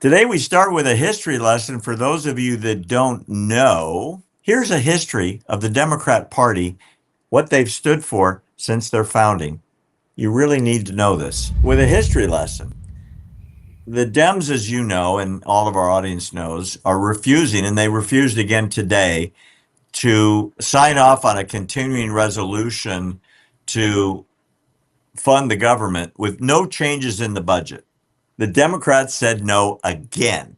Today we start with a history lesson for those of you that don't know. Here's a history of the Democrat Party, what they've stood for since their founding. You really need to know this. With a history lesson, the Dems, as you know, and all of our audience knows, are refusing, and they refused again today, to sign off on a continuing resolution to fund the government with no changes in the budget. The Democrats said no again.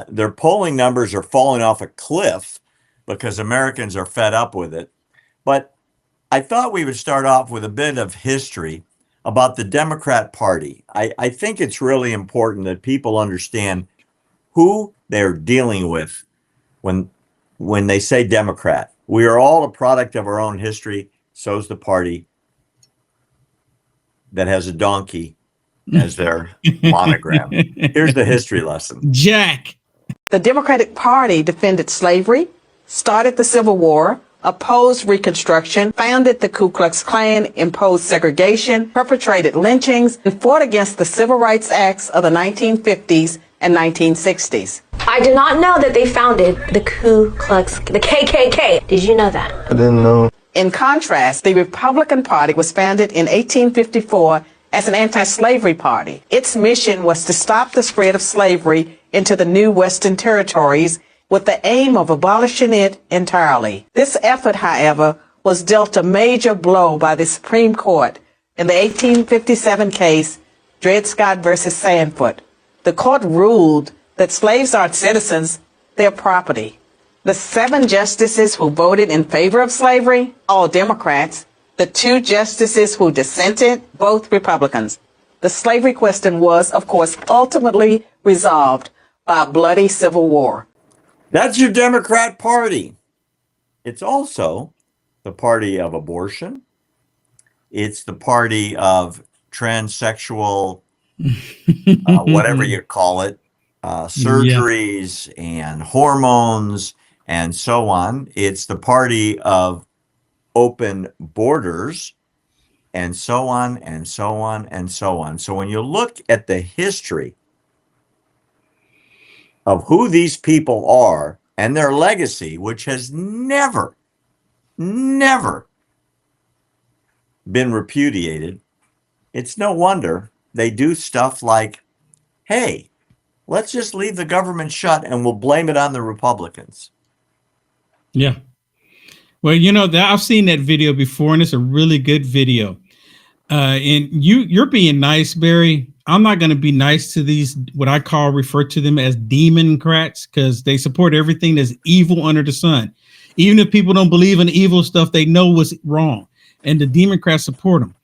Their polling numbers are falling off a cliff because Americans are fed up with it. But I thought we would start off with a bit of history about the Democrat Party. I think it's really important that people understand who they're dealing with when they say Democrat. We are all a product of our own history. So's the party that has a donkey as their monogram. Here's the history lesson. Jack. The Democratic Party defended slavery, started the Civil War, opposed Reconstruction, founded the Ku Klux Klan, imposed segregation, perpetrated lynchings, and fought against the Civil Rights Acts of the 1950s and 1960s. I did not know that they founded the the KKK. Did you know that? I didn't know. In contrast, the Republican Party was founded in 1854 as an anti-slavery party. Its mission was to stop the spread of slavery into the new Western territories with the aim of abolishing it entirely. This effort, however, was dealt a major blow by the Supreme Court in the 1857 case Dred Scott versus Sandford. The court ruled that slaves aren't citizens, they're property. The 7 justices who voted in favor of slavery, all Democrats. The 2 justices who dissented, both Republicans. The slavery question was, of course, ultimately resolved by a bloody civil war. That's your Democrat Party. It's also the party of abortion. It's the party of transsexual, whatever you call it, surgeries and hormones and so on. It's the party of open borders and so on and so on and so on. So when you look at the history of who these people are and their legacy, which has never been repudiated, it's no wonder they do stuff like, hey, let's just leave the government shut and we'll blame it on the Republicans. Yeah. Well, you know, I've seen that video before, and it's a really good video. And you're being nice, Barry. I'm not going to be nice to these, what I refer to them as Democrats, because they support everything that's evil under the sun. Even if people don't believe in evil stuff, they know what's wrong. And the Democrats support them.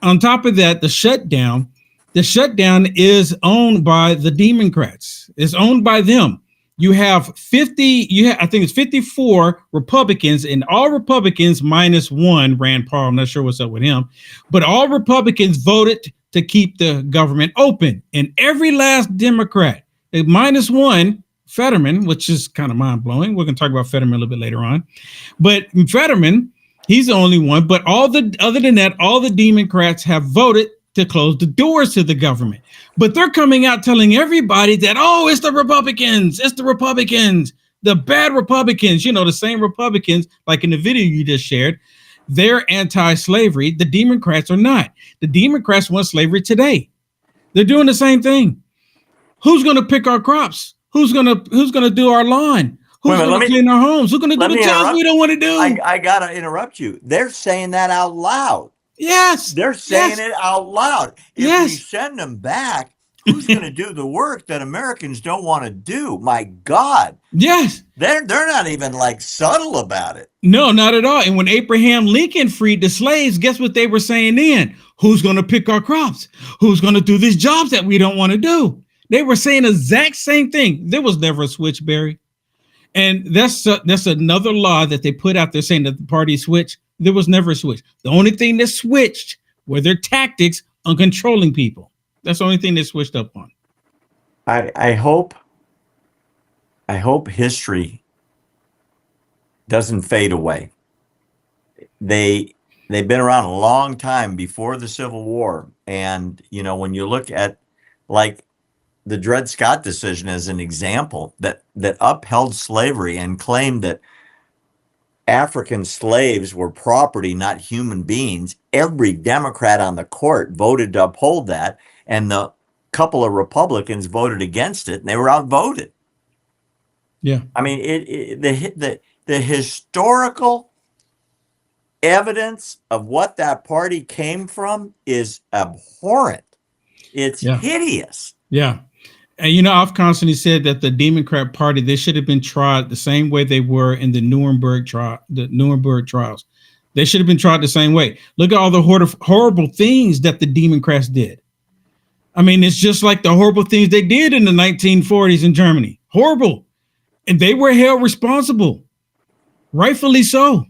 On top of that, the shutdown is owned by the Democrats. It's owned by them. I think it's 54 Republicans, and all Republicans minus one, Rand Paul. I'm not sure what's up with him, but all Republicans voted to keep the government open. And every last Democrat, minus one, Fetterman, which is kind of mind blowing. We're going to talk about Fetterman a little bit later on, but Fetterman, he's the only one. But other than that, all the Democrats have voted to close the doors to the government. But they're coming out telling everybody that, oh, it's the Republicans, the bad Republicans, the same Republicans, like in the video you just shared, they're anti-slavery. The Democrats are not. The Democrats want slavery today. They're doing the same thing. Who's going to pick our crops? Who's going to do our lawn? Who's going to clean our homes? Who's going to do the jobs we don't want to do? I got to interrupt you. They're saying that out loud. Yes. They're saying it out loud. If we send them back, who's going to do the work that Americans don't want to do? My God. Yes. They're not even like subtle about it. No, not at all. And when Abraham Lincoln freed the slaves, guess what they were saying then? Who's going to pick our crops? Who's going to do these jobs that we don't want to do? They were saying the exact same thing. There was never a switch, Barry. And that's another law that they put out there saying that the party switched. There was never a switch. The only thing that switched were their tactics on controlling people. That's the only thing they switched up on. I hope history doesn't fade away. They've been around a long time before the Civil War. And, when you look at, like, the Dred Scott decision as an example that upheld slavery and claimed that African slaves were property, not human beings. Every Democrat on the court voted to uphold that, and the couple of Republicans voted against it, and they were outvoted. Yeah. I mean, the historical evidence of what that party came from is abhorrent. It's hideous. Yeah. And you know, I've constantly said that the Democrat Party, they should have been tried the same way they were in the Nuremberg trials. They should have been tried the same way. Look at all the horrible things that the Democrats did. I mean, it's just like the horrible things they did in the 1940s in Germany. Horrible. And they were held responsible. Rightfully so.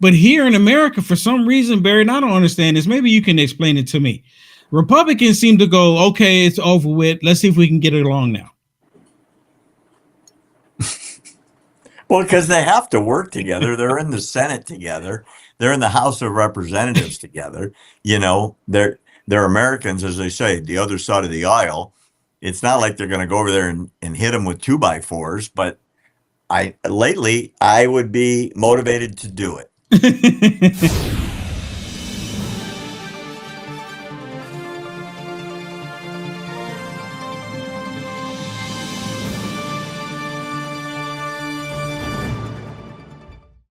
But here in America, for some reason, Barry, and I don't understand this. Maybe you can explain it to me. Republicans seem to go, okay, it's over with. Let's see if we can get it along now. Well, because they have to work together. They're in the Senate together. They're in the House of Representatives together. You know, they're Americans, as they say, the other side of the aisle. It's not like they're going to go over there and hit them with 2x4s, but lately I would be motivated to do it.